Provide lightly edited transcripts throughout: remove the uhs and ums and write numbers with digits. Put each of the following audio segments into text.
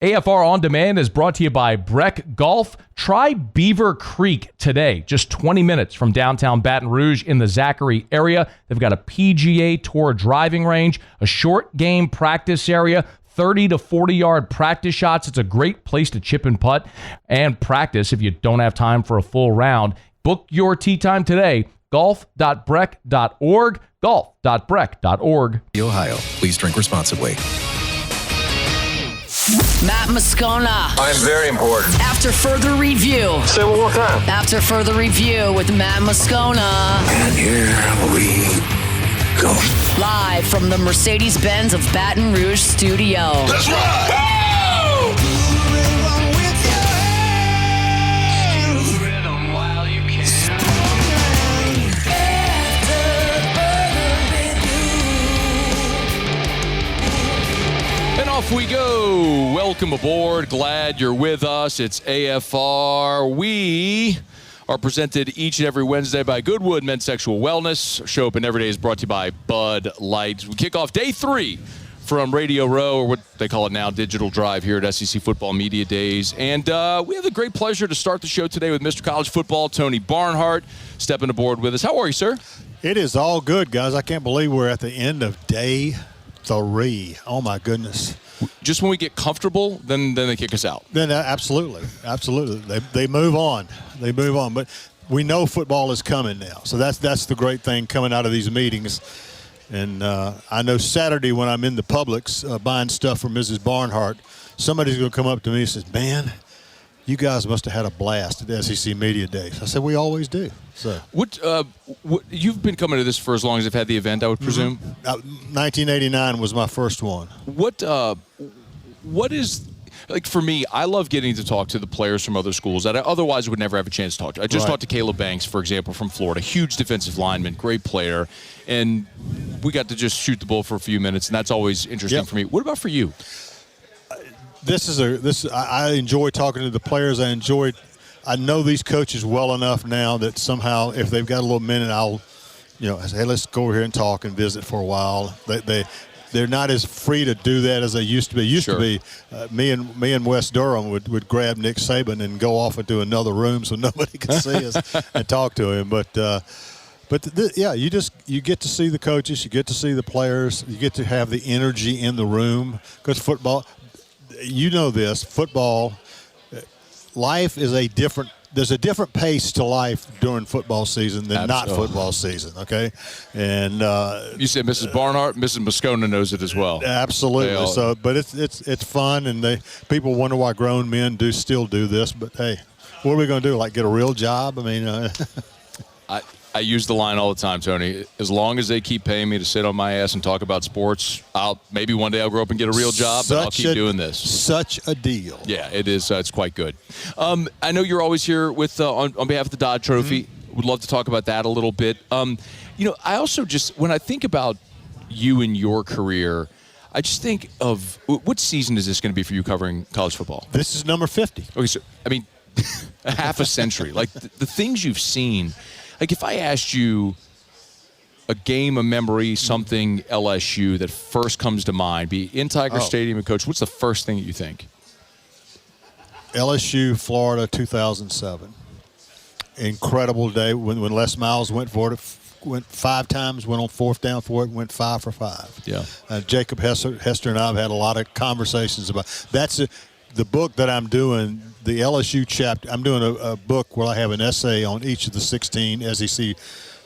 AFR On Demand is brought to you by Breck Golf. Try Beaver Creek today, just 20 minutes from downtown Baton Rouge in the Zachary area. They've got a PGA Tour driving range, a short game practice area, 30 to 40-yard practice shots. It's a great place to chip and putt and practice if you don't have time for a full round. Book your tee time today, golf.breck.org, golf.breck.org. Ohio, please drink responsibly. Matt Moscona. I'm very important. After further review. Say it one more time. After further review with Matt Moscona. And here we go. Live from the Mercedes-Benz of Baton Rouge studio. Let's ride! Off we go. Welcome aboard. Glad you're with us. It's AFR. We are presented each and every Wednesday by Goodwood Men's Sexual Wellness. Show Up and Every Day is brought to you by Bud Light. We kick off day 3 from Radio Row, or what they call it now, Digital Drive, here at SEC Football Media Days. And we have the great pleasure to start the show today with Mr. College Football, Tony Barnhart, stepping aboard with us. How are you, sir? It is all good, guys. I can't believe we're at the end of day 3. Oh, my goodness. Just when we get comfortable, then they kick us out. Then absolutely. They move on. But we know football is coming now. So that's the great thing coming out of these meetings. And I know Saturday when I'm in the Publix buying stuff for Mrs. Barnhart, somebody's going to come up to me and says, "Man, you guys must have had a blast at SEC Media Days." I said, "We always do." So what you've been coming to this for as long as I've had the event, I would presume? 1989 was my first one. What is, like, for me, I love getting to talk to the players from other schools that I otherwise would never have a chance to talk to. I just talked to Caleb Banks, for example, from Florida, huge defensive lineman, great player, and we got to just shoot the bull for a few minutes, and that's always interesting for me. What about for you? I enjoy talking to the players. I know these coaches well enough now that somehow if they've got a little minute, I'll say, "Hey, let's go over here and talk and visit for a while." They're not as free to do that as they used to be. Me and Wes Durham would grab Nick Saban and go off into another room so nobody could see us and talk to him. But you get to see the coaches, you get to see the players, you get to have the energy in the room because football. You know this, football, life is there's a different pace to life during football season than not football season, okay? And you said Mrs. Barnhart, Mrs. Moscona knows it as well. Absolutely. So, but it's fun, and people wonder why grown men still do this. But hey, what are we going to do? Like get a real job? I mean, I use the line all the time, Tony. As long as they keep paying me to sit on my ass and talk about sports, maybe one day I'll grow up and get a real job, but I'll keep doing this. Such a deal. Yeah, it is. It's quite good. I know you're always here with on behalf of the Dodd Trophy. Would love to talk about that a little bit. I also when I think about you and your career, I just think of what season is this going to be for you covering college football? This is number 50. Okay, so I mean, a half a century. Like the things you've seen. Like if I asked you a game, a memory, something LSU that first comes to mind, be in Tiger Stadium and Coach, what's the first thing that you think? LSU, Florida, 2007. Incredible day when Les Miles went for it. Went 5 times, went on 4th down for it, went 5 for 5. Yeah. Jacob Hester and I have had a lot of conversations about that's the book that I'm doing. The LSU chapter, I'm doing a book where I have an essay on each of the 16 SEC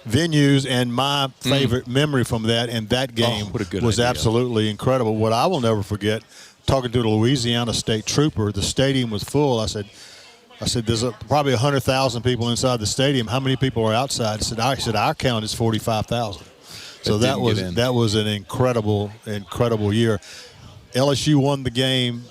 venues and my favorite memory from that. And that game was absolutely incredible. What I will never forget, talking to the Louisiana State trooper, the stadium was full. I said, there's probably 100,000 people inside the stadium. How many people are outside? I said, our count is 45,000. So that was an incredible year. LSU won the game.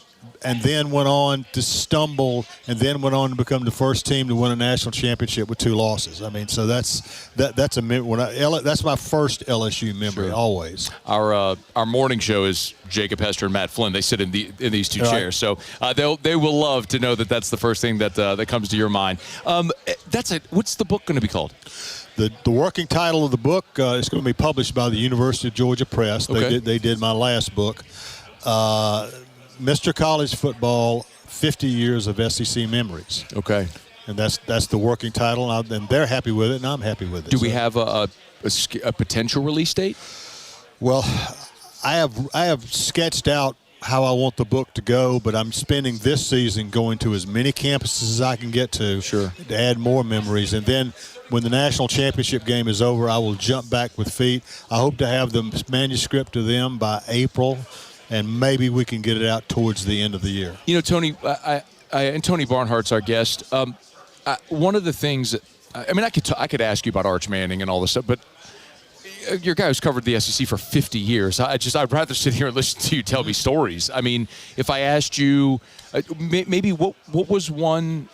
And then went on to stumble, and then went on to become the first team to win a national championship with 2 losses. I mean, so that's my first LSU memory always. Our morning show is Jacob Hester and Matt Flynn. They sit in these 2 chairs, so they will love to know that that's the first thing that comes to your mind. What's the book going to be called? The working title of the book is going to be published by the University of Georgia Press. Okay. They did my last book. Mr. College Football, 50 years of SEC memories. Okay. And that's the working title, and they're happy with it, and I'm happy with it. Do we have a potential release date? Well, I have sketched out how I want the book to go, but I'm spending this season going to as many campuses as I can get to to add more memories. And then when the national championship game is over, I will jump back with feet. I hope to have the manuscript to them by April, and maybe we can get it out towards the end of the year. You know, Tony, and Tony Barnhart's our guest. One of the things that, I could ask you about Arch Manning and all this stuff, but you're a guy who's covered the SEC for 50 years. I'd rather sit here and listen to you tell me stories. I mean, if I asked you, maybe what was one,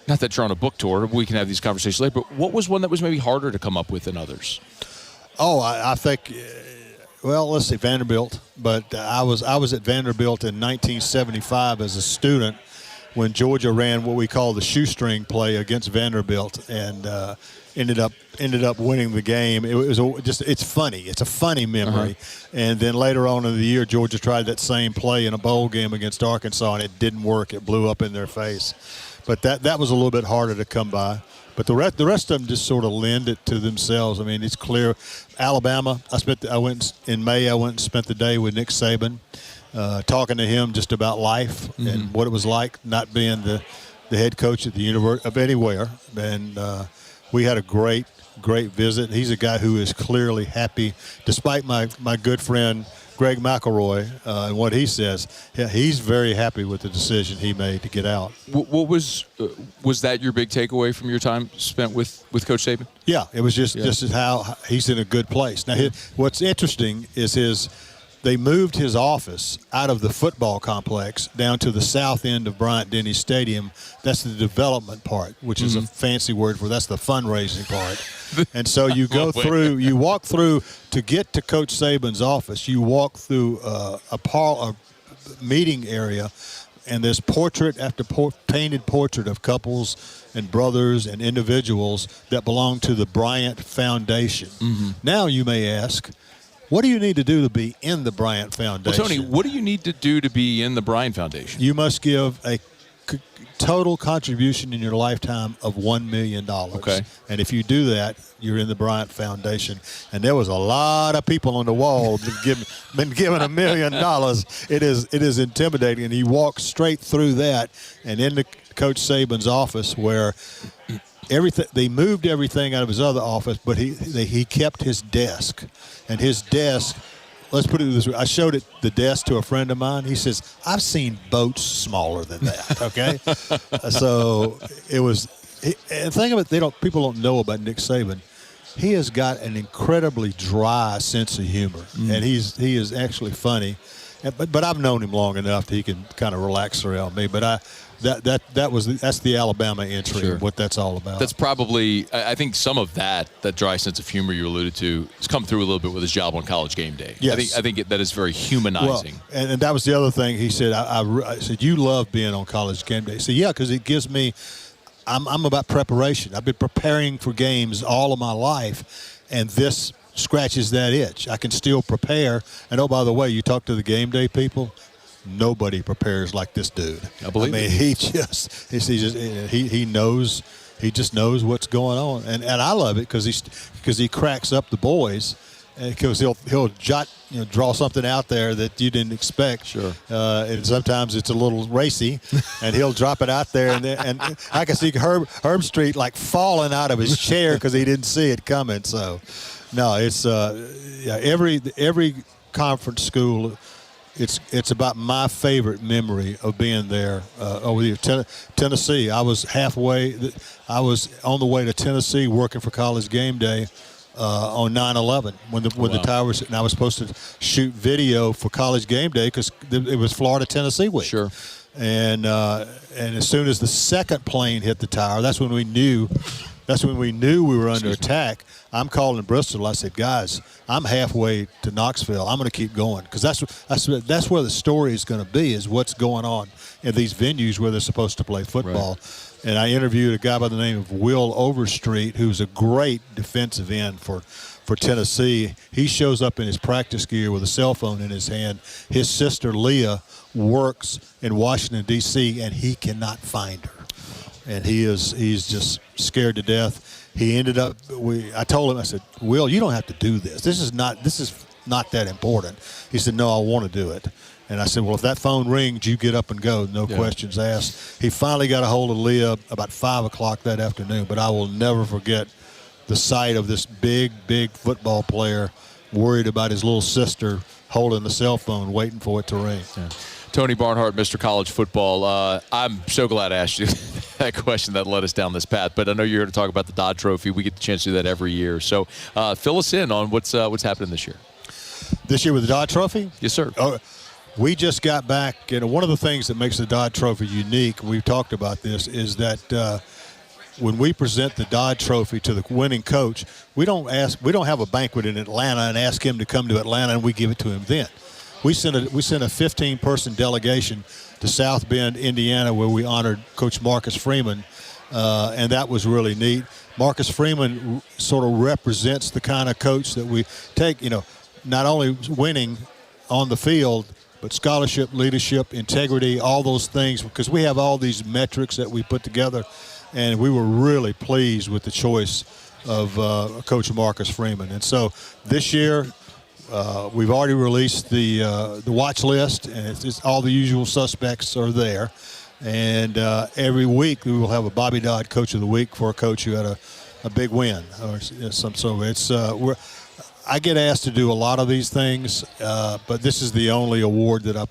not that you're on a book tour, we can have these conversations later, but what was one that was maybe harder to come up with than others? Oh, I think, well, let's see, Vanderbilt. But I was at Vanderbilt in 1975 as a student when Georgia ran what we call the shoestring play against Vanderbilt, and ended up winning the game. It's funny. It's a funny memory. And then later on in the year, Georgia tried that same play in a bowl game against Arkansas, and it didn't work. It blew up in their face. But that was a little bit harder to come by. But the rest of them just sort of lend it to themselves. I mean, it's clear. Alabama, I went in May. I went and spent the day with Nick Saban, talking to him just about life and what it was like not being the head coach at the university of anywhere. And we had a great visit. He's a guy who is clearly happy, despite my good friend Greg McElroy and what he says. Yeah, he's very happy with the decision he made to get out. What was that your big takeaway from your time spent with Coach Saban? Yeah, it was just how he's in a good place. Now, what's interesting is they moved his office out of the football complex down to the south end of Bryant-Denny Stadium. That's the development part, which is a fancy word for that's the fundraising part. And so you walk through to get to Coach Saban's office. You walk through a meeting area, and there's portrait after painted portrait of couples and brothers and individuals that belong to the Bryant Foundation. Now you may ask, what do you need to do to be in the Bryant Foundation? Well, Tony, what do you need to do to be in the Bryant Foundation? You must give a total contribution in your lifetime of $1 million. Okay. And if you do that, you're in the Bryant Foundation. And there was a lot of people on the wall been given $1 million. It is intimidating. And he walked straight through that and into Coach Saban's office where they moved everything out of his other office, but he kept his desk. And his desk, let's put it this way, I showed the desk to a friend of mine. He says, I've seen boats smaller than that, okay? So it was, and think of it, people don't know about Nick Saban. He has got an incredibly dry sense of humor, and he is actually funny. But I've known him long enough that he can kind of relax around me. But that's the Alabama entry, what that's all about. That's probably, I think some of that dry sense of humor you alluded to has come through a little bit with his job on College Game Day. Yes. I think that is very humanizing. Well, and that was the other thing he said. I said, you love being on College Game Day. He said, yeah, because it gives me, I'm about preparation. I've been preparing for games all of my life, and this scratches that itch. I can still prepare. And, oh, by the way, you talk to the game day people, nobody prepares like this dude. I mean, he knows. He just knows what's going on, and I love it because he cracks up the boys, because he'll draw something out there that you didn't expect. Sure. And sometimes it's a little racy, and he'll drop it out there, and I can see Herb Street like falling out of his chair because he didn't see it coming. So, no, it's every conference school. It's about my favorite memory of being there over here. Tennessee. I was on the way to Tennessee working for College Game Day on 9/11 when the towers. And I was supposed to shoot video for College Game Day because it was Florida-Tennessee week. Sure. And as soon as the second plane hit the tower, that's when we knew That's when we knew we were under attack. I'm calling Bristol. I said, guys, I'm halfway to Knoxville. I'm going to keep going because that's where the story is going to be, is what's going on in these venues where they're supposed to play football. Right. And I interviewed a guy by the name of Will Overstreet, who's a great defensive end for Tennessee. He shows up in his practice gear with a cell phone in his hand. His sister Leah works in Washington, D.C., and he cannot find her. And he's just scared to death. He ended up, I told him, I said, Will, you don't have to do this. This is not that important. He said, no, I want to do it. And I said, well, if that phone rings, you get up and go, no questions asked. He finally got a hold of Leah about 5 o'clock that afternoon, but I will never forget the sight of this big, big football player worried about his little sister holding the cell phone, waiting for it to ring. Yeah. Tony Barnhart, Mr. College Football. I'm so glad I asked you that question that led us down this path. But I know you're here to talk about the Dodd Trophy. We get the chance to do that every year. So fill us in on what's happening this year. This year with the Dodd Trophy? Yes, sir. We just got back, and one of the things that makes the Dodd Trophy unique, we've talked about this, is that when we present the Dodd Trophy to the winning coach, we don't have a banquet in Atlanta and ask him to come to Atlanta and we give it to him then. We sent a 15-person delegation to South Bend, Indiana, where we honored Coach Marcus Freeman, and that was really neat. Marcus Freeman sort of represents the kind of coach that we take, not only winning on the field, but scholarship, leadership, integrity, all those things, because we have all these metrics that we put together, and we were really pleased with the choice of Coach Marcus Freeman. And so this year, we've already released the watch list, and it's all the usual suspects are there. And every week we will have a Bobby Dodd Coach of the Week for a coach who had a big win. So it's I get asked to do a lot of these things, but this is the only award that I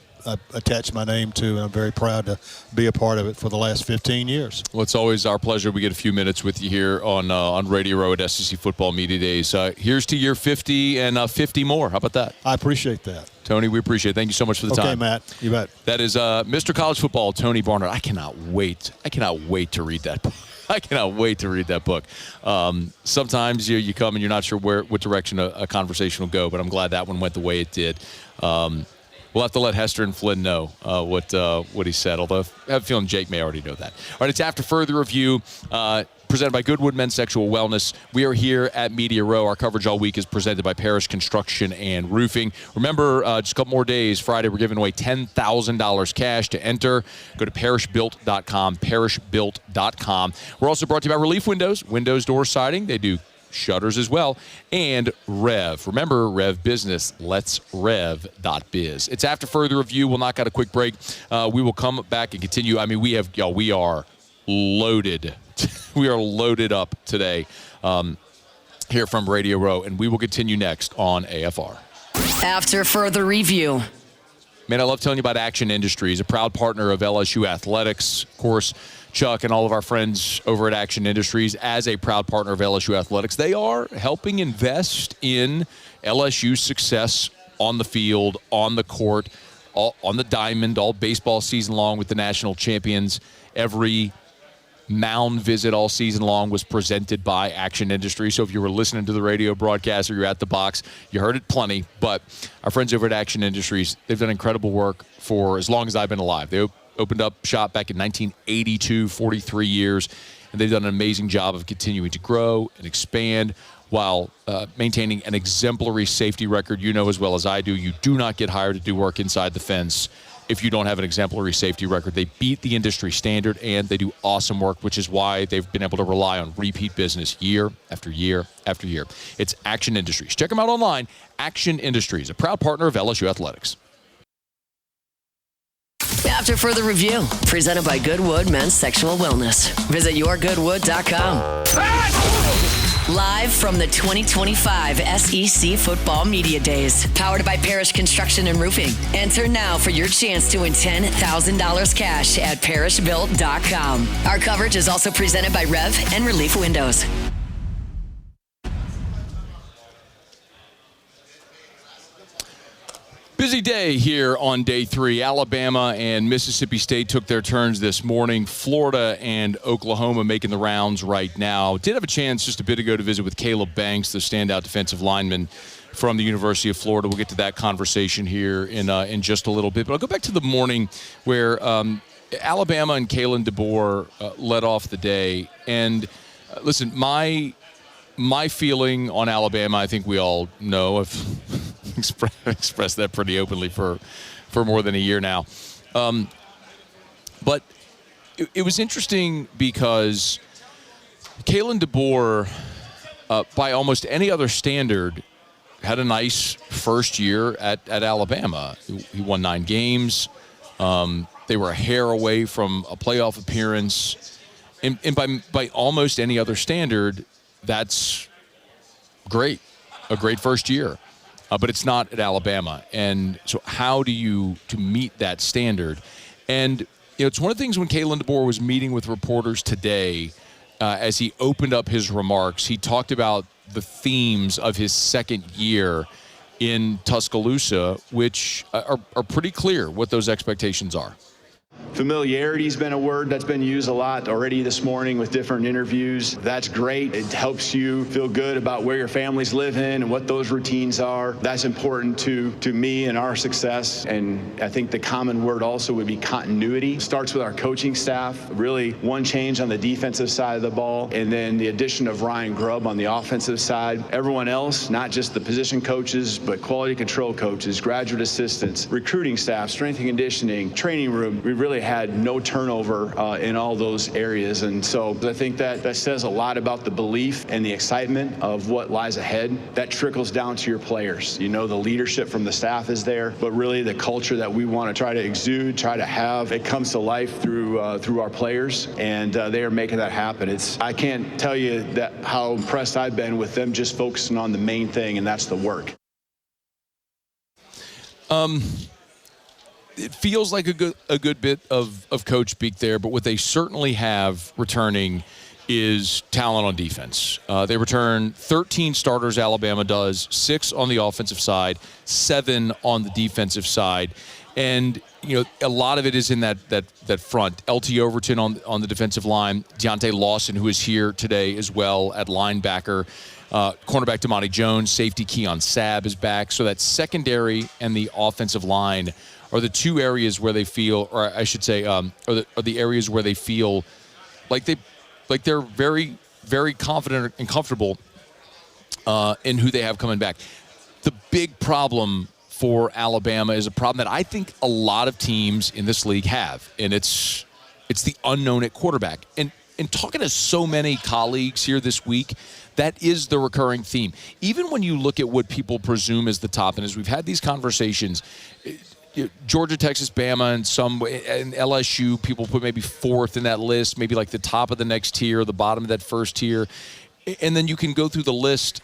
attach my name to, and I'm very proud to be a part of it for the last 15 years. Well, it's always our pleasure. We get a few minutes with you here on Radio Row at SEC Football Media Days. Here's to year 50 and 50 more. How about that? I appreciate that. Tony, we appreciate it. Thank you so much for the time. Okay, Matt. You bet. That is Mr. College Football, Tony Barnhart. I cannot wait to read that book. I cannot wait to read that book. Sometimes you come and you're not sure what direction a conversation will go, but I'm glad that one went the way it did. We'll have to let Hester and Flynn know what he said, although I have a feeling Jake may already know that. All right, it's After Further Review, presented by Goodwood Men's Sexual Wellness. We are here at Media Row. Our coverage all week is presented by Parrish Construction and Roofing. Remember, just a couple more days, Friday, we're giving away $10,000 cash to enter. Go to parishbuilt.com, parishbuilt.com. We're also brought to you by Relief Windows, windows, door siding. They do shutters as well, and Rev. Remember, Rev Business, let's rev.biz. It's After Further Review. We'll knock out a quick break. We will come back and continue. I mean, we are loaded. We are loaded up today here from Radio Row, and we will continue next on AFR. After Further Review. Man, I love telling you about Action Industries, a proud partner of LSU Athletics. Of course, Chuck and all of our friends over at Action Industries, as a proud partner of LSU Athletics, they are helping invest in LSU's success on the field, on the court, on the diamond, all baseball season long with the national champions. Every mound visit all season long was presented by Action Industries. So if you were listening to the radio broadcast or you're at the box, you heard it plenty. But our friends over at Action Industries, they've done incredible work for as long as I've been alive. They opened up shop back in 1982, 43 years, and they've done an amazing job of continuing to grow and expand while maintaining an exemplary safety record. You know as well as I do, you do not get hired to do work inside the fence if you don't have an exemplary safety record. They beat the industry standard, and they do awesome work, which is why they've been able to rely on repeat business year after year after year. It's Action Industries. Check them out online. Action Industries, a proud partner of LSU Athletics. After Further Review, presented by Goodwood Men's Sexual Wellness. Visit yourgoodwood.com. Live from the 2025 SEC Football Media Days, powered by Parrish Construction and Roofing. Enter now for your chance to win $10,000 cash at parishbuilt.com. Our coverage is also presented by Rev and Relief Windows. Busy day here on day 3. Alabama and Mississippi State took their turns this morning. Florida and Oklahoma making the rounds right now. Did have a chance just a bit ago to visit with Caleb Banks, the standout defensive lineman from the University of Florida. We'll get to that conversation here in just a little bit. But I'll go back to the morning where Alabama and Kalen DeBoer led off the day. And listen, my feeling on Alabama, I think we all know. I've expressed that pretty openly for more than a year now. But it was interesting because Kalen DeBoer, by almost any other standard, had a nice first year at Alabama. He won 9 games. They were a hair away from a playoff appearance. And by almost any other standard, that's great, a great first year. But it's not at Alabama. And so how do you to meet that standard? And it's one of the things when Kalen DeBoer was meeting with reporters today, as he opened up his remarks, he talked about the themes of his second year in Tuscaloosa, which are pretty clear what those expectations are. Familiarity has been a word that's been used a lot already this morning with different interviews. That's great. It helps you feel good about where your families live in and what those routines are. That's important to me and our success. And I think the common word also would be continuity. It starts with our coaching staff. Really one change on the defensive side of the ball, and then the addition of Ryan Grubb on the offensive side. Everyone else, not just the position coaches, but quality control coaches, graduate assistants, recruiting staff, strength and conditioning, training room. We really had no turnover in all those areas. And so I think that says a lot about the belief and the excitement of what lies ahead. That trickles down to your players. The leadership from the staff is there, but really the culture that we want to try to exude, try to have, it comes to life through our players, and they are making that happen. I can't tell you how impressed I've been with them just focusing on the main thing, and that's the work. It feels like a good bit of coach speak there, but what they certainly have returning is talent on defense. They return 13 starters, Alabama does, 6 on the offensive side, 7 on the defensive side. And, a lot of it is in that front. LT Overton on the defensive line, Deontay Lawson, who is here today as well at linebacker. Cornerback Damani Jones, safety Keon Sabb is back. So that secondary and the offensive line are the two areas where they feel, or I should say, are the areas where they feel like they're very, very confident and comfortable in who they have coming back. The big problem for Alabama is a problem that I think a lot of teams in this league have, and it's the unknown at quarterback. And talking to so many colleagues here this week, that is the recurring theme. Even when you look at what people presume is the top, and as we've had these conversations, Georgia, Texas, Bama, and LSU, people put maybe 4th in that list, maybe like the top of the next tier, the bottom of that first tier. And then you can go through the list.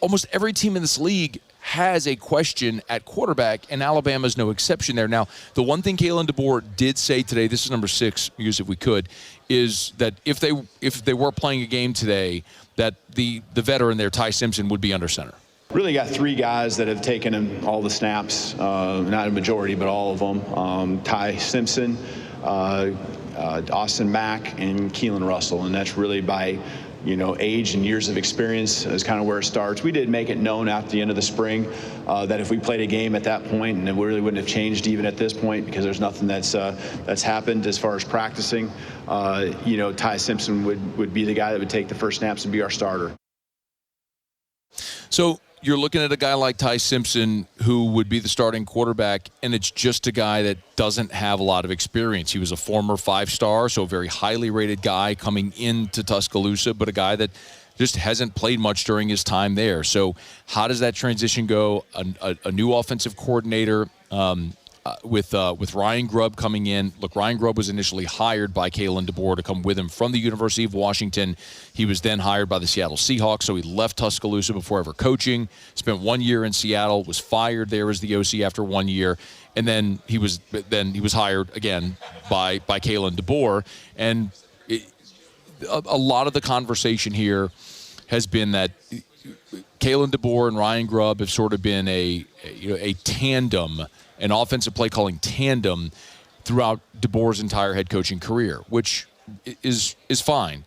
Almost every team in this league has a question at quarterback, and Alabama's no exception there. Now, the one thing Kalen DeBoer did say today, this is number 6, use if we could, is that if they were playing a game today, that the veteran there, Ty Simpson, would be under center. Really got 3 guys that have taken all the snaps, not a majority, but all of them. Ty Simpson, Austin Mack, and Keelan Russell, and that's really by age and years of experience is kind of where it starts. We did make it known after the end of the spring that if we played a game at that point, and it really wouldn't have changed even at this point because there's nothing that's happened as far as practicing, Ty Simpson would be the guy that would take the first snaps and be our starter. So you're looking at a guy like Ty Simpson who would be the starting quarterback, and it's just a guy that doesn't have a lot of experience. He was a former 5-star, so a very highly rated guy coming into Tuscaloosa, but a guy that just hasn't played much during his time there. So how does that transition go? A new offensive coordinator with Ryan Grubb coming in. Look, Ryan Grubb was initially hired by Kalen DeBoer to come with him from the University of Washington. He was then hired by the Seattle Seahawks, so he left Tuscaloosa before ever coaching, spent 1 year in Seattle, was fired there as the OC after 1 year, and then he was hired again by Kalen DeBoer. And a lot of the conversation here has been that Kalen DeBoer and Ryan Grubb have sort of been a tandem, an offensive play calling tandem throughout DeBoer's entire head coaching career, which is fine.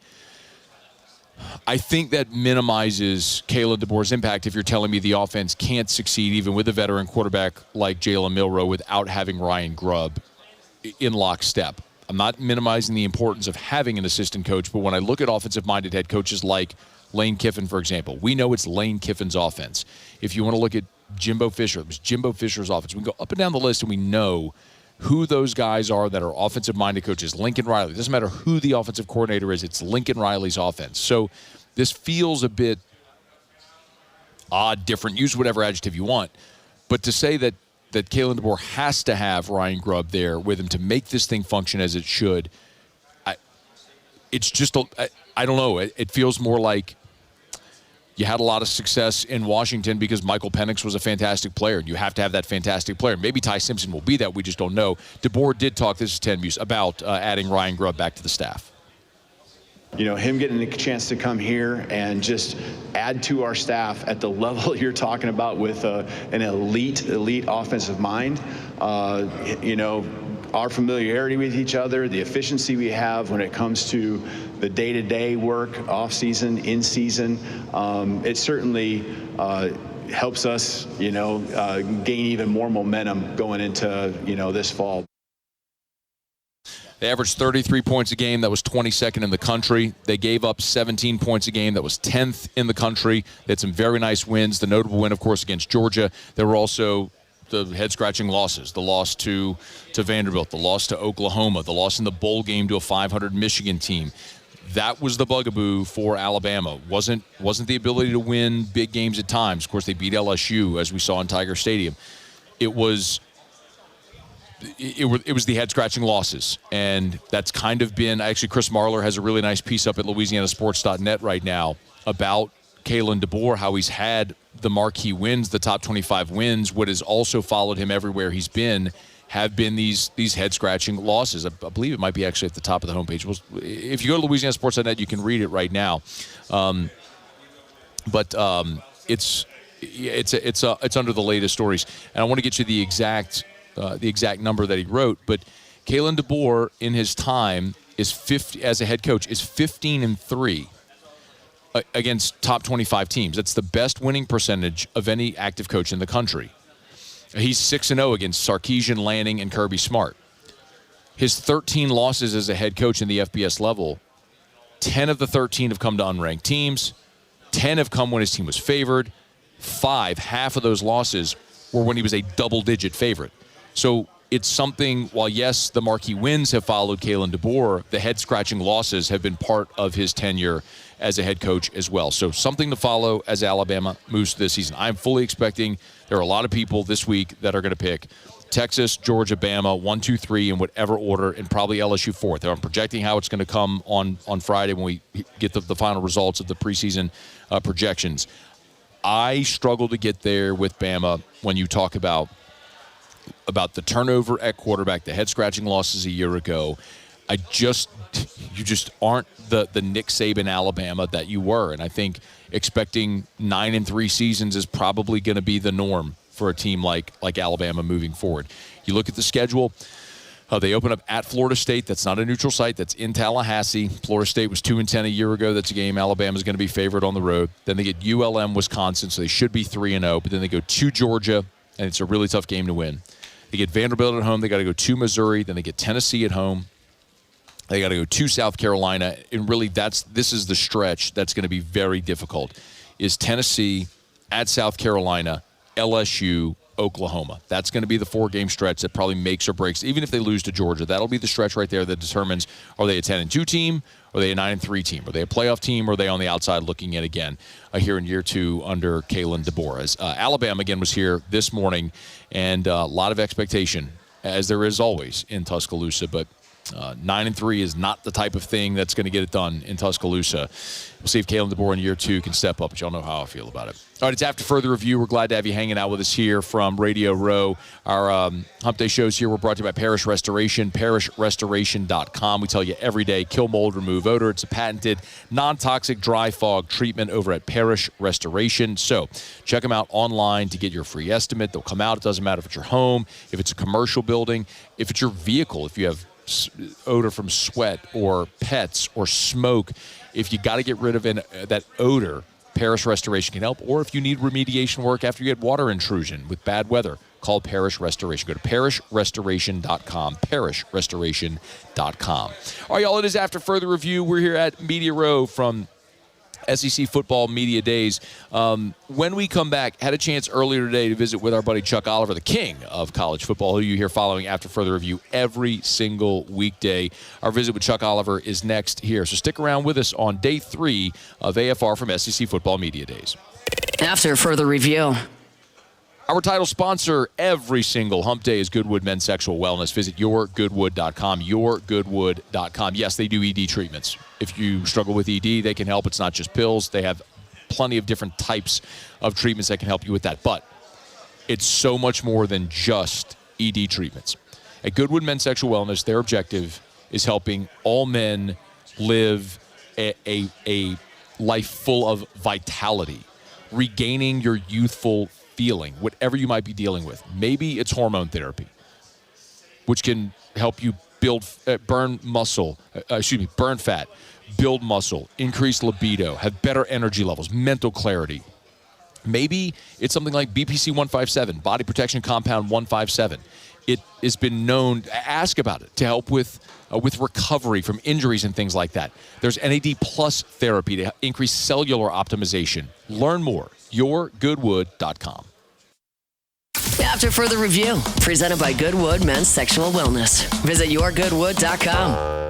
I think that minimizes Kalen DeBoer's impact if you're telling me the offense can't succeed even with a veteran quarterback like Jalen Milroe without having Ryan Grubb in lockstep. I'm not minimizing the importance of having an assistant coach, but when I look at offensive-minded head coaches like Lane Kiffin, for example, we know it's Lane Kiffin's offense. If you want to look at Jimbo Fisher, it was Jimbo Fisher's offense. We go up and down the list and we know who those guys are that are offensive-minded coaches. Lincoln Riley. It doesn't matter who the offensive coordinator is. It's Lincoln Riley's offense. So this feels a bit odd, different. Use whatever adjective you want. But to say that Kalen DeBoer has to have Ryan Grubb there with him to make this thing function as it should, it's just, I don't know. It feels more like you had a lot of success in Washington because Michael Penix was a fantastic player, and you have to have that fantastic player. Maybe Ty Simpson will be that. We just don't know. DeBoer did talk, this is 10 Muse, about adding Ryan Grubb back to the staff. Him getting a chance to come here and just add to our staff at the level you're talking about with an elite offensive mind, our familiarity with each other, the efficiency we have when it comes to the day-to-day work, off-season, in-season, it certainly helps us, gain even more momentum going into, this fall. They averaged 33 points a game. That was 22nd in the country. They gave up 17 points a game. That was 10th in the country. They had some very nice wins. The notable win, of course, against Georgia. There were also the head-scratching losses. The loss to Vanderbilt, the loss to Oklahoma, the loss in the bowl game to a 500 Michigan team. That was the bugaboo for Alabama. Wasn't the ability to win big games at times. Of course, they beat LSU, as we saw in Tiger Stadium. It was the head-scratching losses, and that's kind of been, actually Chris Marler has a really nice piece up at LouisianaSports.net right now about Kalen DeBoer, how he's had the marquee wins, the top 25 wins. What has also followed him everywhere he's been have been these head-scratching losses. I believe it might be actually at the top of the homepage. If you go to LouisianaSports.net, you can read it right now. It's under the latest stories, and I want to get you the exact number that he wrote, but Kalen DeBoer in his time is 50 as a head coach is 15-3 against top 25 teams. That's the best winning percentage of any active coach in the country. He's 6-0 against Sarkisian, Lanning, and Kirby Smart. His 13 losses as a head coach in the FBS level, 10 of the 13 have come to unranked teams. 10 have come when his team was favored. 5, half of those losses were when he was a double-digit favorite. So it's something, while yes, the marquee wins have followed Kalen DeBoer, the head-scratching losses have been part of his tenure as a head coach as well. So something to follow as Alabama moves this season. I'm fully expecting there are a lot of people this week that are going to pick Texas, Georgia, Bama, 1, 2, 3 in whatever order, and probably LSU 4th. I'm projecting how it's going to come on Friday when we get the final results of the preseason projections. I struggle to get there with Bama when you talk about the turnover at quarterback, the head-scratching losses a year ago. You just aren't the Nick Saban Alabama that you were. And I think expecting 9-3 seasons is probably going to be the norm for a team like Alabama moving forward. You look at the schedule. They open up at Florida State. That's not a neutral site. That's in Tallahassee. Florida State was 2-10 a year ago. That's a game Alabama's going to be favored on the road. Then they get ULM, Wisconsin, so they should be 3-0. But then they go to Georgia, and it's a really tough game to win. They get Vanderbilt at home. They got to go to Missouri. Then they get Tennessee at home. They got to go to South Carolina. And really, this is the stretch that's going to be very difficult, is Tennessee, at South Carolina, LSU, Oklahoma. That's going to be the 4-game stretch that probably makes or breaks. Even if they lose to Georgia, that'll be the stretch right there that determines, are they a 10-2 team? Are they a 9-3 team? Are they a playoff team? Or are they on the outside looking in again here in year 2 under Kalen DeBoer? As Alabama, again, was here this morning, and a lot of expectation, as there is always in Tuscaloosa. But 9-3 is not the type of thing that's going to get it done in Tuscaloosa. We'll see if Kalen DeBoer in year 2 can step up, but y'all know how I feel about it. All right, it's After Further Review. We're glad to have you hanging out with us here from Radio Row. Our Hump Day shows here were brought to you by Parish Restoration, parishrestoration.com. We tell you every day, kill mold, remove odor. It's a patented non-toxic dry fog treatment over at Parish Restoration. So check them out online to get your free estimate. They'll come out. It doesn't matter if it's your home, if it's a commercial building, if it's your vehicle, if you have odor from sweat or pets or smoke. If you got to get rid of that odor, Parish Restoration can help. Or if you need remediation work after you get water intrusion with bad weather, call Parish Restoration. Go to parishrestoration.com, parishrestoration.com. All right, y'all, it is After Further Review. We're here at Media Row from SEC Football Media Days. When we come back, had a chance earlier today to visit with our buddy Chuck Oliver, the king of college football, who you hear following After Further Review every single weekday. Our visit with Chuck Oliver is next here. So stick around with us on day 3 of AFR from SEC Football Media Days. After Further Review. Our title sponsor every single hump day is Goodwood Men's Sexual Wellness. Visit yourgoodwood.com, yourgoodwood.com. Yes, they do ED treatments. If you struggle with ED, they can help. It's not just pills. They have plenty of different types of treatments that can help you with that. But it's so much more than just ED treatments. At Goodwood Men's Sexual Wellness, their objective is helping all men live a life full of vitality, regaining your youthful feeling, whatever you might be dealing with. Maybe it's hormone therapy, which can help you burn fat, build muscle, increase libido, have better energy levels, mental clarity. Maybe it's something like BPC 157, body protection compound 157. It has been known, ask about it, to help with recovery from injuries and things like that. There's NAD plus therapy to increase cellular optimization. Learn more, yourgoodwood.com. After Further Review, presented by Goodwood Men's Sexual Wellness. Visit yourgoodwood.com.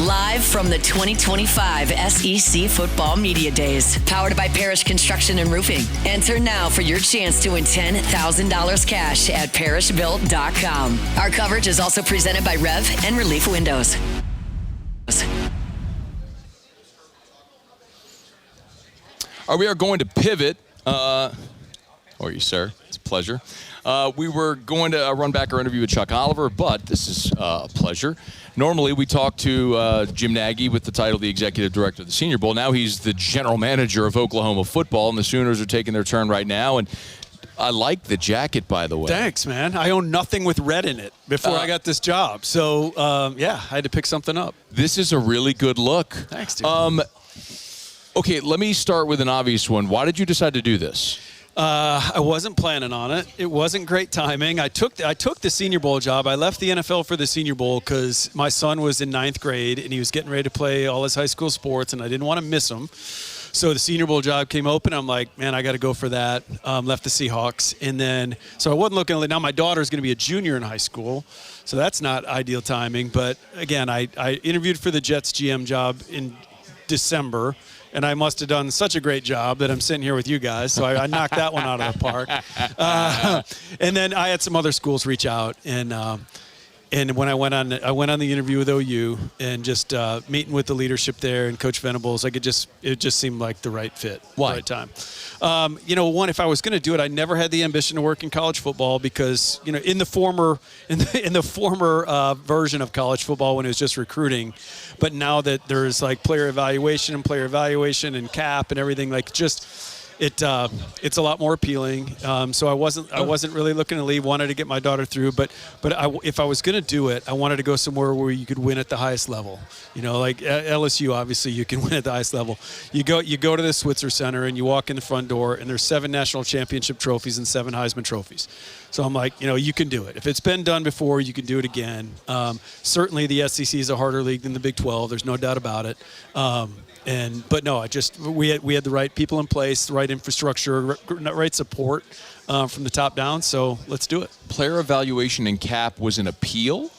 Live from the 2025 SEC Football Media Days, powered by Parish Construction and Roofing. Enter now for your chance to win $10,000 cash at parishbuilt.com. Our coverage is also presented by Rev and Relief Windows. We are going to pivot. Or you, sir. It's a pleasure. We were going to run back our interview with Chuck Oliver, but this is a pleasure. Normally, we talk to Jim Nagy with the title of the Executive Director of the Senior Bowl. Now he's the General Manager of Oklahoma football, and the Sooners are taking their turn right now. And I like the jacket, by the way. Thanks, man. I own nothing with red in it before I got this job. So, I had to pick something up. This is a really good look. Thanks, dude. Okay, let me start with an obvious one. Why did you decide to do this? I wasn't planning on it. It wasn't great timing. I took the Senior Bowl job. I left the NFL for the Senior Bowl because my son was in 9th grade and he was getting ready to play all his high school sports, and I didn't want to miss him. So the Senior Bowl job came open. I'm like, man, I got to go for that. Left the Seahawks. And then, so I wasn't looking. Now my daughter's going to be a junior in high school, so that's not ideal timing. But again, I interviewed for the Jets GM job in December, and I must have done such a great job that I'm sitting here with you guys. So I knocked that one out of the park. And then I had some other schools reach out, and when I went on the interview with OU and just meeting with the leadership there and Coach Venables, it just seemed like the right fit, Why? the right time. One, if I was going to do it, I never had the ambition to work in college football because in the former version of college football when it was just recruiting, but now that there's like player evaluation and cap and everything, like just. It's a lot more appealing. So I wasn't really looking to leave. Wanted to get my daughter through, but if I was going to do it, I wanted to go somewhere where you could win at the highest level. Like at LSU, obviously you can win at the highest level. You go to the Switzer Center and you walk in the front door, and there's 7 national championship trophies and 7 Heisman trophies. So I'm like, you can do it. If it's been done before, you can do it again. Certainly the SEC is a harder league than the Big 12. There's no doubt about it. But no, we had the right people in place, the right infrastructure, right support from the top down. So let's do it. Player evaluation and cap was an appeal.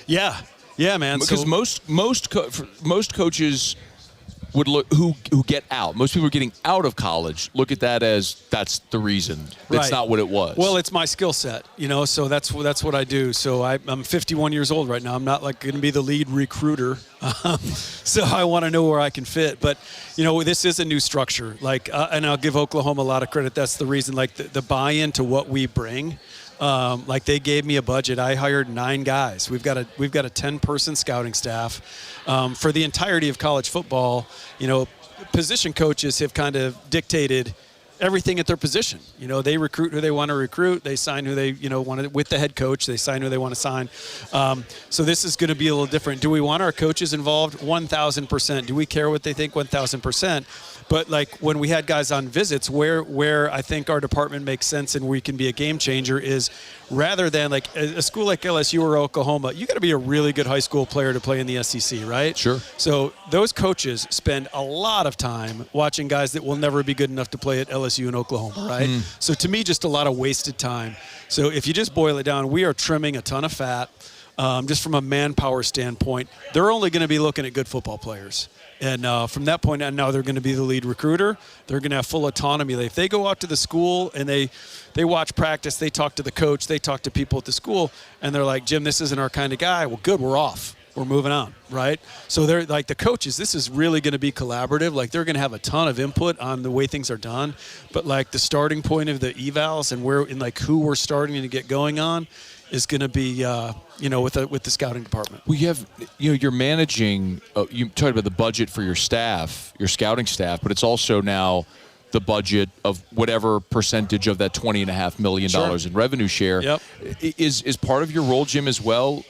Yeah, man. Because most coaches would look who get out. Most people are getting out of college look at that as that's the reason. That's not what it was. Well, it's my skill set, so that's what I do. So I'm 51 years old right now. I'm not like going to be the lead recruiter. So I want to know where I can fit. But, this is a new structure. And I'll give Oklahoma a lot of credit. That's the reason, the buy-in to what we bring. They gave me a budget. I hired 9 guys. We've got a 10-person scouting staff. For the entirety of college football, position coaches have kind of dictated everything at their position. They recruit who they want to recruit. They sign who they, want to, with the head coach. They sign who they want to sign. So this is going to be a little different. Do we want our coaches involved? 1,000%. Do we care what they think? 1,000%. But when we had guys on visits, where I think our department makes sense and we can be a game changer is rather than a school like LSU or Oklahoma, you got to be a really good high school player to play in the SEC, right? Sure. So those coaches spend a lot of time watching guys that will never be good enough to play at LSU and Oklahoma, right? So to me, just a lot of wasted time. So if you just boil it down, we are trimming a ton of fat. Just from a manpower standpoint, they're only going to be looking at good football players. And from that point on, now they're going to be the lead recruiter. They're going to have full autonomy. If they go out to the school and they watch practice, they talk to the coach, they talk to people at the school, and they're like, Jim, this isn't our kind of guy. Well, good, we're off. We're moving on, right? So they're the coaches, this is really going to be collaborative. They're going to have a ton of input on the way things are done. But the starting point of the evals and who we're starting to get going on is going to be, with the scouting department. We have, you're managing, you talked about the budget for your staff, your scouting staff, but it's also now the budget of whatever percentage of that $20.5 million in revenue share. Yep. Is part of your role, Jim, as well,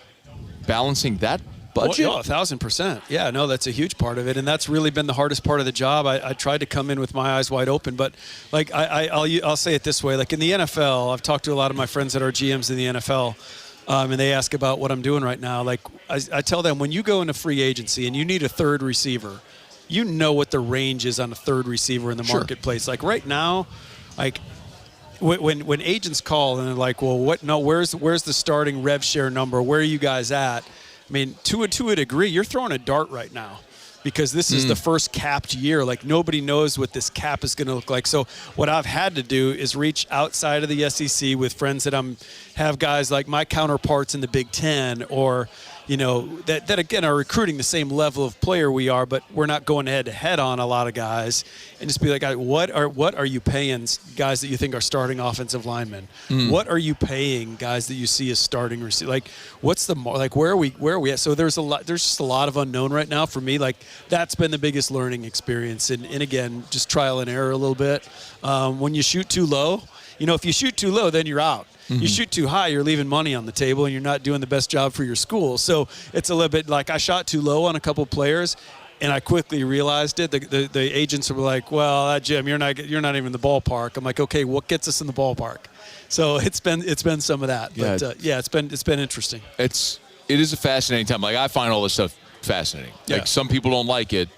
balancing that budget? Well, 1,000%. Yeah, no, that's a huge part of it, and that's really been the hardest part of the job. I tried to come in with my eyes wide open, but I'll say it this way: in the NFL, I've talked to a lot of my friends that are GMs in the NFL, and they ask about what I'm doing right now. I tell them, when you go into free agency and you need a third receiver, you know what the range is on a third receiver in the marketplace. Right now, when agents call and they're like, well, where's the starting rev share number? Where are you guys at? To a degree, you're throwing a dart right now because this is the first capped year. Nobody knows what this cap is going to look like. So what I've had to do is reach outside of the SEC with friends that have guys like my counterparts in the Big Ten or, that again are recruiting the same level of player we are, but we're not going head to head on a lot of guys, and just be like, what are you paying guys that you think are starting offensive linemen? What are you paying guys that you see as starting receiver? What's the where are we at? So there's just a lot of unknown right now for me. That's been the biggest learning experience, and again, just trial and error a little bit. When you shoot too low, if you shoot too low, then you're out. You shoot too high, you're leaving money on the table, and you're not doing the best job for your school. So it's a little bit I shot too low on a couple players, and I quickly realized it. The agents were like, "Well, Jim, you're not even in the ballpark." I'm like, "Okay, what gets us in the ballpark?" So it's been some of that. But it's been interesting. It is a fascinating time. I find all this stuff fascinating. Yeah. Some people don't like it.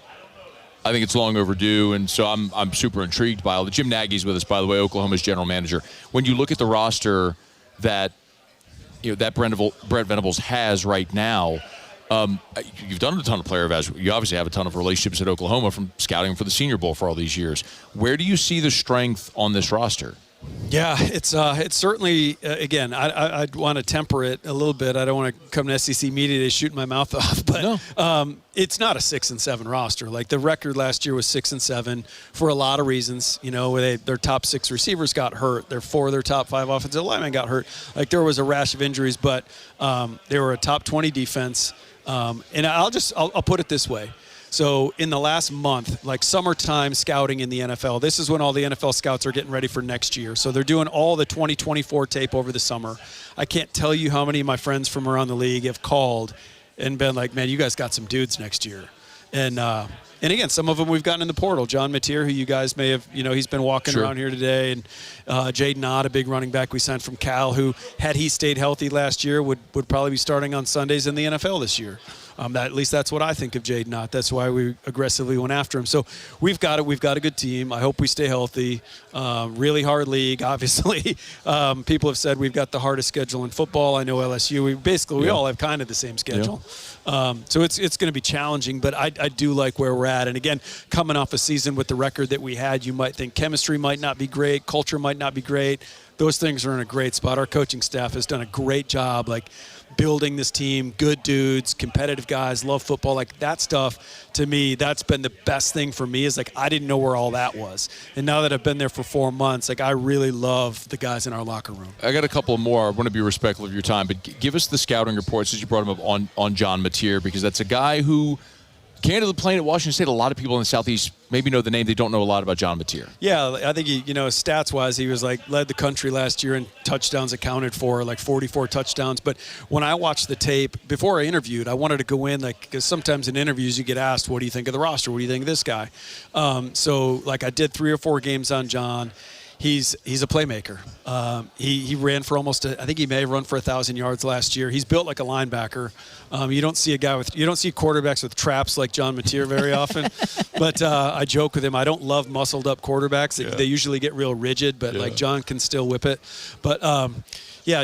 I think it's long overdue, and so I'm super intrigued by all of it. Jim Nagy's with us, by the way, Oklahoma's general manager. When you look at the roster that Brent Venables has right now, you've done a ton of player evaluation. You obviously have a ton of relationships at Oklahoma from scouting for the Senior Bowl for all these years. Where do you see the strength on this roster? Yeah, it's certainly, again, I want to temper it a little bit. I don't want to come to SEC Media Day shooting my mouth off, but it's not a 6-7 roster. The record last year was 6-7 for a lot of reasons. Their top 6 receivers got hurt. Their top 5 offensive linemen got hurt. There was a rash of injuries, but they were a top 20 defense. And I'll put it this way. So in the last month, summertime scouting in the NFL, this is when all the NFL scouts are getting ready for next year. So they're doing all the 2024 tape over the summer. I can't tell you how many of my friends from around the league have called and been like, man, you guys got some dudes next year. And again, some of them we've gotten in the portal. John Mateer, who you guys may have, he's been walking around here today. And Jaden Ott, a big running back we signed from Cal, who, had he stayed healthy last year, would probably be starting on Sundays in the NFL this year. At least that's what I think of Jaden Ott. That's why we aggressively went after him. So we've got it. We've got a good team. I hope we stay healthy. Really hard league, obviously. People have said we've got the hardest schedule in football. I know LSU. We all have kind of the same schedule. So it's going to be challenging, but I do like where we're at. And again, coming off a season with the record that we had, you might think chemistry might not be great, culture might not be great. Those things are in a great spot. Our coaching staff has done a great job, building this team, good dudes, competitive guys, love football. That stuff, to me, that's been the best thing for me is I didn't know where all that was. And now that I've been there for 4 months, I really love the guys in our locker room. I got a couple more. I want to be respectful of your time, but give us the scouting reports as you brought him up on John Mateer, because that's a guy who, candidly playing at Washington State, a lot of people in the Southeast maybe know the name. They don't know a lot about John Mateer. Yeah, I think stats-wise, he was led the country last year in touchdowns accounted for, 44 touchdowns. But when I watched the tape, before I interviewed, I wanted to go in, because sometimes in interviews you get asked, what do you think of the roster? What do you think of this guy? So I did 3 or 4 games on John. He's a playmaker. He ran for I think he may have run for 1,000 yards last year. He's built like a linebacker. You don't see quarterbacks with traps like John Mateer very often. But I joke with him. I don't love muscled up quarterbacks. They usually get real rigid, but John can still whip it. But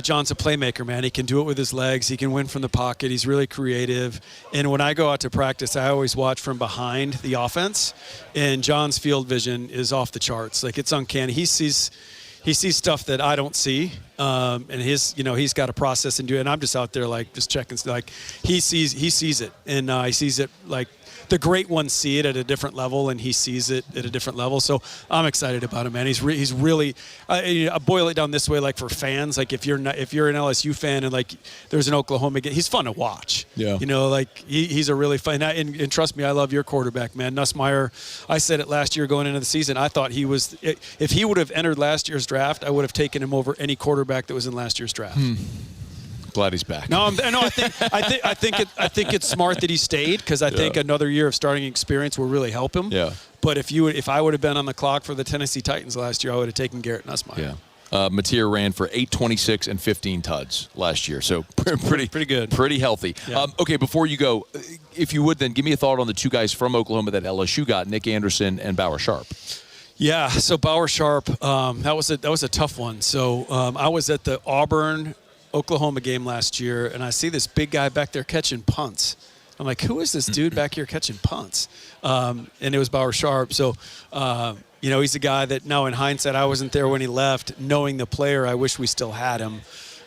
John's a playmaker, man. He can do it with his legs. He can win from the pocket. He's really creative. And when I go out to practice, I always watch from behind the offense. And John's field vision is off the charts. It's uncanny. He sees stuff that I don't see. And he's got to process and do it. And I'm just out there just checking. He sees it. And he sees it the great ones see it at a different level, and he sees it at a different level. So I'm excited about him, man. He's really. I boil it down this way, for fans. If you're an LSU fan and there's an Oklahoma game, he's fun to watch. Yeah. He's a really fun. And trust me, I love your quarterback, man. Nussmeier. I said it last year going into the season. I thought he was. If he would have entered last year's draft, I would have taken him over any quarterback that was in last year's draft. Glad he's back. No, I think it's smart that he stayed, because I think another year of starting experience will really help him. Yeah. But if I would have been on the clock for the Tennessee Titans last year, I would have taken Garrett Nussmeier. Yeah. Mateer ran for 826 and 15 tuds last year, so pretty good, pretty healthy. Yeah. Okay, before you go, if you would, then give me a thought on the 2 guys from Oklahoma that LSU got, Nick Anderson and Bauer Sharp. Yeah, so Bauer Sharp, that was a tough one. So I was at the Auburn-Oklahoma game last year, and I see this big guy back there catching punts. I'm like, who is this dude back here catching punts? And it was Bauer Sharp. So, he's a guy that now in hindsight, I wasn't there when he left. Knowing the player, I wish we still had him.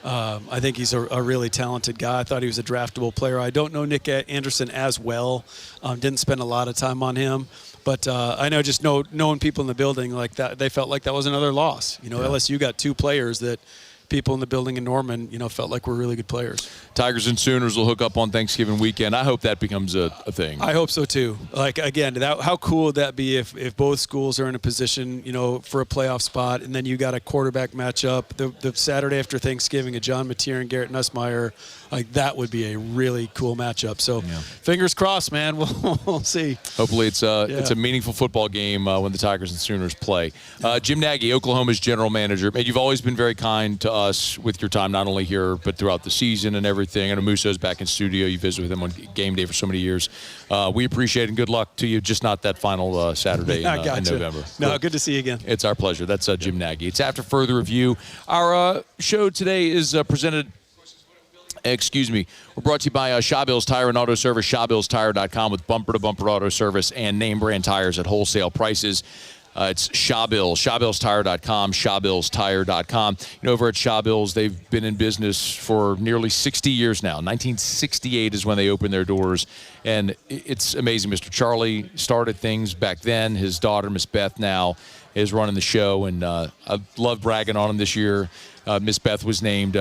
I think he's a really talented guy. I thought he was a draftable player. I don't know Nick Anderson as well. Didn't spend a lot of time on him. But I know just knowing people in the building like that, they felt like that was another loss. LSU got 2 players that people in the building in Norman, felt like were really good players. Tigers and Sooners will hook up on Thanksgiving weekend. I hope that becomes a thing. I hope so too. Again, how cool would that be if both schools are in a position, for a playoff spot, and then you got a quarterback matchup the Saturday after Thanksgiving, a John Mateer and Garrett Nussmeier. That would be a really cool matchup. So fingers crossed, man. We'll see. Hopefully it's a meaningful football game when the Tigers and Sooners play. Jim Nagy, Oklahoma's general manager. Man, you've always been very kind to us with your time, not only here but throughout the season and everything. I know Musso's back in studio. You visit with him on game day for so many years. We appreciate it, and good luck to you. Just not that final Saturday in November. No, good to see you again. It's our pleasure. That's Jim Nagy. It's after further review. Our show today is presented. We're brought to you by Shawbill's Tire and Auto Service, ShawbillsTire.com, with bumper-to-bumper auto service and name-brand tires at wholesale prices. It's Shawbill, ShawbillsTire.com, ShawbillsTire.com. Over at Shawbill's, they've been in business for nearly 60 years now. 1968 is when they opened their doors, and it's amazing. Mr. Charlie started things back then. His daughter, Miss Beth, now is running the show, and I love bragging on him this year. Miss Beth was named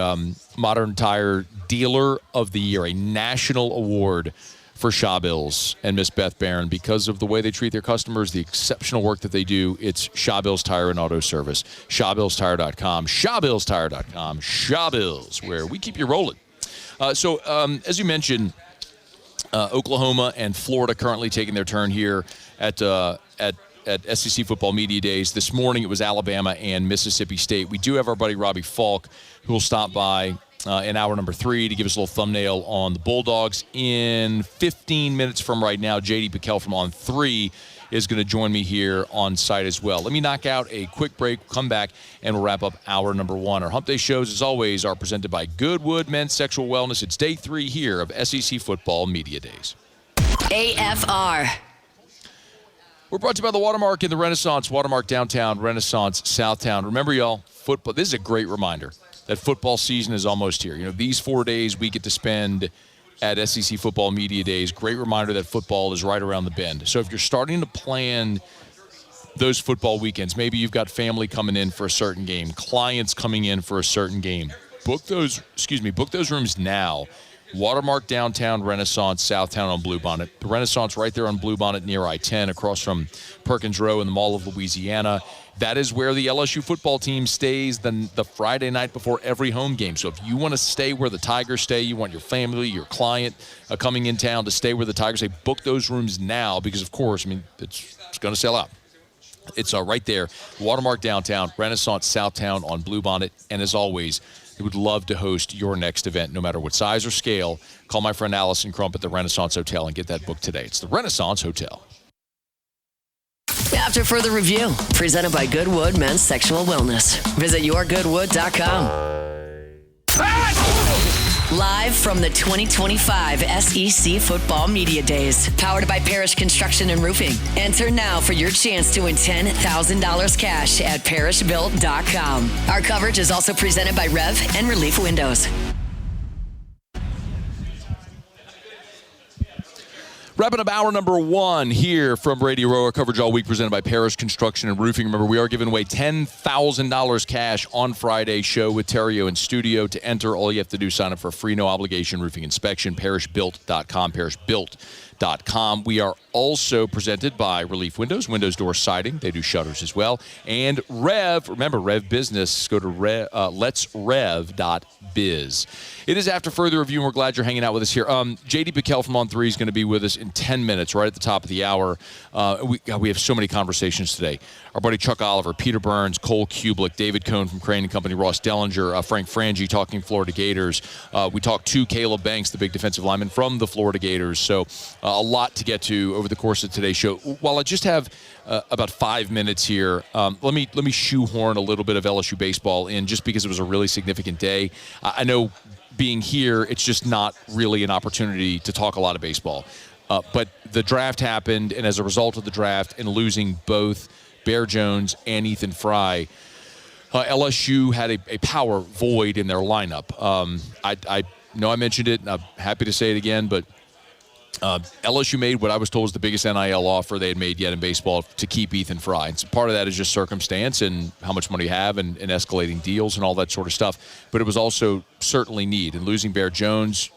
Modern Tire Dealer of the Year, a national award for Shawbills and Miss Beth Barron because of the way they treat their customers, the exceptional work that they do. It's Shawbill's Tire and Auto Service, ShawbillsTire.com, ShawbillsTire.com, Shawbills, where we keep you rolling. So as you mentioned, Oklahoma and Florida currently taking their turn here at SEC Football Media Days. This morning it was Alabama and Mississippi State. We do have our buddy Robbie Falk, who will stop by in hour number 3 to give us a little thumbnail on the Bulldogs. In 15 minutes from right now, J.D. Piquel from On 3 is going to join me here on site as well. Let me knock out a quick break, we'll come back, and we'll wrap up hour number 1. Our Hump Day shows, as always, are presented by Goodwood Men's Sexual Wellness. It's day 3 here of SEC Football Media Days. AFR. We're brought to you by the Watermark in the Renaissance, Watermark Downtown, Renaissance Southtown. Remember, y'all, football. This is a great reminder that football season is almost here. You know, these 4 days we get to spend at SEC Football Media Days. Great reminder that football is right around the bend. So if you're starting to plan those football weekends, maybe you've got family coming in for a certain game, clients coming in for a certain game, book those rooms now. Watermark Downtown, Renaissance, Southtown on Bluebonnet. The Renaissance right there on Bluebonnet near I-10 across from Perkins Row in the Mall of Louisiana. That is where the LSU football team stays the Friday night before every home game. So if you want to stay where the Tigers stay, you want your family, your client coming in town to stay where the Tigers stay, book those rooms now because, of course, I mean, it's going to sell out. It's right there, Watermark Downtown, Renaissance, Southtown on Bluebonnet. And as always, we would love to host your next event, no matter what size or scale. Call my friend Allison Crump at the Renaissance Hotel and get that booked today. It's the Renaissance Hotel. After further review, presented by Goodwood Men's Sexual Wellness. Visit yourgoodwood.com. Live from the 2025 SEC Football Media Days, powered by Parish Construction and Roofing. Enter now for your chance to win $10,000 cash at parishbuilt.com. Our coverage is also presented by Rev and Relief Windows. Wrapping up hour number 1 here from Radio Row. Our coverage all week presented by Parish Construction and Roofing. Remember, we are giving away $10,000 cash on Friday's show with Terrio in studio. To enter, all you have to do is sign up for a free no-obligation roofing inspection, parishbuilt.com, parishbuilt.com. We are also presented by Relief Windows, windows, door siding. They do shutters as well. And Rev, remember, Rev Business, go to letsrev.biz. It is after further review, and we're glad you're hanging out with us here. J.D. Piquel from On 3 is going to be with us in 10 minutes, right at the top of the hour. We have so many conversations today. Our buddy Chuck Oliver, Peter Burns, Cole Kublick, David Cohn from Crane & Company, Ross Dellinger, Frank Frangi talking Florida Gators. We talked to Caleb Banks, the big defensive lineman from the Florida Gators. So a lot to get to over the course of today's show. While I just have about 5 minutes here, let me shoehorn a little bit of LSU baseball in just because it was a really significant day. I know being here, it's just not really an opportunity to talk a lot of baseball. But the draft happened, and as a result of the draft and losing both Bear Jones and Ethan Fry, LSU had a power void in their lineup. I know I mentioned it, and I'm happy to say it again, but LSU made what I was told was the biggest NIL offer they had made yet in baseball to keep Ethan Fry. And so part of that is just circumstance and how much money you have and escalating deals and all that sort of stuff. But it was also certainly need. And losing Bear Jones,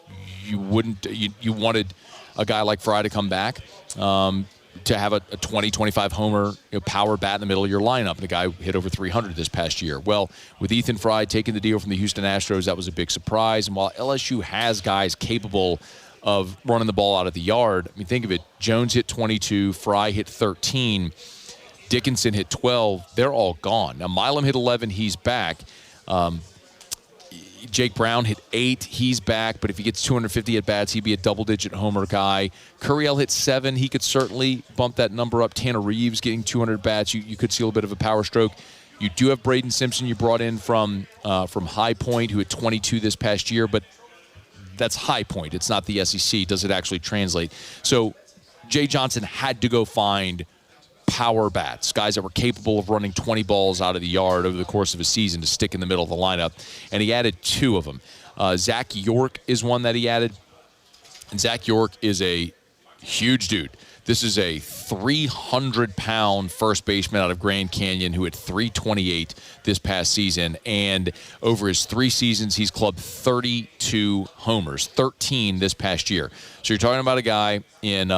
you wanted a guy like Fry to come back, to have a 20, 25 homer power bat in the middle of your lineup. And the guy hit over 300 this past year. Well, with Ethan Fry taking the deal from the Houston Astros, that was a big surprise. And while LSU has guys capable of running the ball out of the yard, I mean, think of it. Jones hit 22, Fry hit 13, Dickinson hit 12. They're all gone. Now, Milam hit 11. He's back. Jake Brown hit 8. He's back, but if he gets 250 at-bats, he'd be a double-digit homer guy. Curiel hit 7. He could certainly bump that number up. Tanner Reeves getting 200 bats. You could see a little bit of a power stroke. You do have Braden Simpson you brought in from High Point, who hit 22 this past year, but that's High Point. It's not the SEC. Does it actually translate? So Jay Johnson had to go find power bats, guys that were capable of running 20 balls out of the yard over the course of a season to stick in the middle of the lineup, and he added 2 of them. Zach York is one that he added, and Zach York is a huge dude. This is a 300-pound first baseman out of Grand Canyon who hit 328 this past season, and over his 3 seasons, he's clubbed 32 homers, 13 this past year. So you're talking about a guy in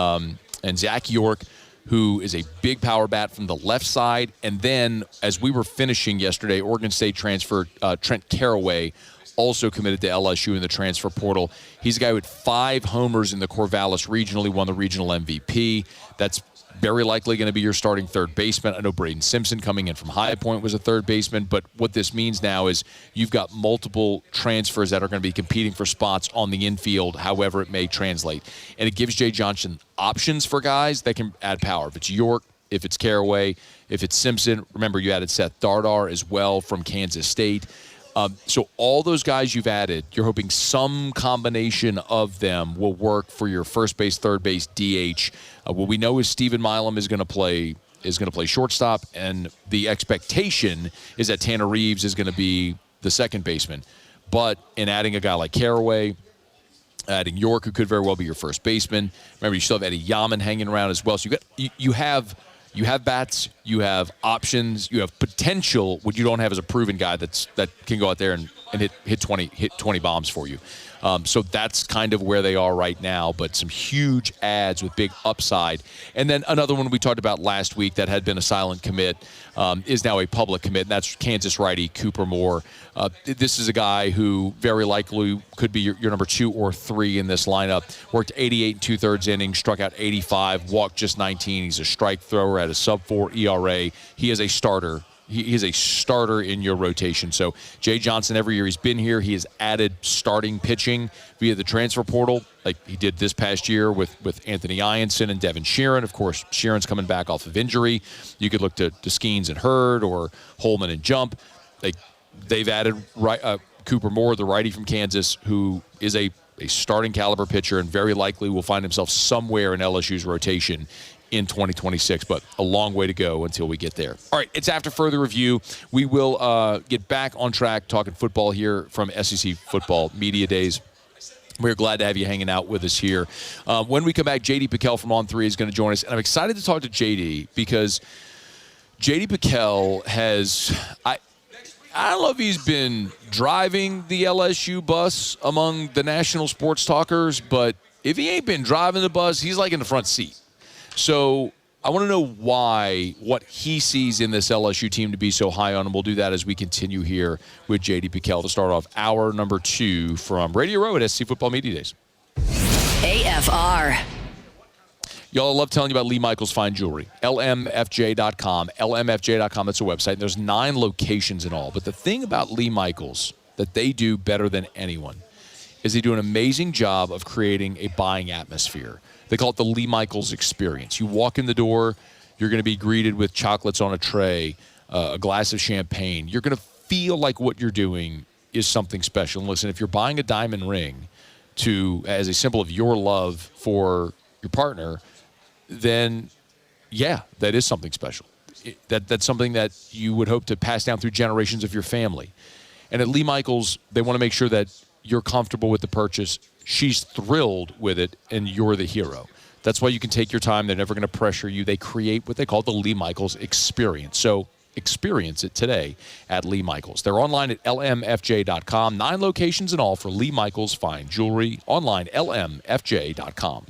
Zach York, who is a big power bat from the left side. And then, as we were finishing yesterday, Oregon State transfer Trent Caraway also committed to LSU in the transfer portal. He's a guy with 5 homers in the Corvallis Regional. He won the regional MVP. That's very likely going to be your starting third baseman. I know Braden Simpson coming in from High Point was a third baseman, but what this means now is you've got multiple transfers that are going to be competing for spots on the infield, however it may translate. And it gives Jay Johnson options for guys that can add power. If it's York, if it's Caraway, if it's Simpson, remember you added Seth Dardar as well from Kansas State. So all those guys you've added, you're hoping some combination of them will work for your first base, third base, DH. What we know is Stephen Milam is going to play shortstop, and the expectation is that Tanner Reeves is going to be the second baseman. But in adding a guy like Caraway, adding York, who could very well be your first baseman. Remember, you still have Eddie Yaman hanging around as well. So you have bats, you have options, you have potential. What you don't have is a proven guy that can go out there and hit 20 bombs for you. So that's kind of where they are right now, but some huge adds with big upside. And then another one we talked about last week that had been a silent commit is now a public commit, and that's Kansas righty Cooper Moore. This is a guy who very likely could be your number 2 or 3 in this lineup. Worked 88 and 2/3 innings, struck out 85, walked just 19. He's a strike thrower at a sub-4 ERA. He is a starter. He is a starter in your rotation. So Jay Johnson, every year he's been here, he has added starting pitching via the transfer portal, like he did this past year with Anthony Ianson and Devin Sheeran. Of course, Sheeran's coming back off of injury. You could look to Skeens and Hurd or Holman and Jump. They've added Cooper Moore, the righty from Kansas, who is a starting caliber pitcher and very likely will find himself somewhere in LSU's rotation in 2026, but a long way to go until we get there. All right, it's after further review. We will get back on track talking football here from SEC Football Media Days. We're glad to have you hanging out with us here. When we come back, J.D. Piquel from On 3 is going to join us, and I'm excited to talk to J.D. because J.D. Piquel has I don't know if he's been driving the LSU bus among the national sports talkers, but if he ain't been driving the bus, he's like in the front seat. So I want to know what he sees in this LSU team to be so high on, and we'll do that as we continue here with J.D. Piquel to start off hour number 2 from Radio Row at SC Football Media Days. AFR. Y'all, I love telling you about Lee Michaels Fine Jewelry. LMFJ.com. LMFJ.com, that's a website. There's 9 locations in all. But the thing about Lee Michaels that they do better than anyone is they do an amazing job of creating a buying atmosphere. They call it the Lee Michaels experience. You walk in the door, you're going to be greeted with chocolates on a tray, a glass of champagne. You're going to feel like what you're doing is something special. And listen, if you're buying a diamond ring as a symbol of your love for your partner, then yeah, that is something special. That's something that you would hope to pass down through generations of your family. And at Lee Michaels, they want to make sure that you're comfortable with the purchase. She's thrilled with it, and you're the hero. That's why you can take your time. They're never going to pressure you. They create what they call the Lee Michaels experience. So experience it today at Lee Michaels. They're online at lmfj.com. 9 locations in all for Lee Michaels Fine Jewelry. Online, lmfj.com.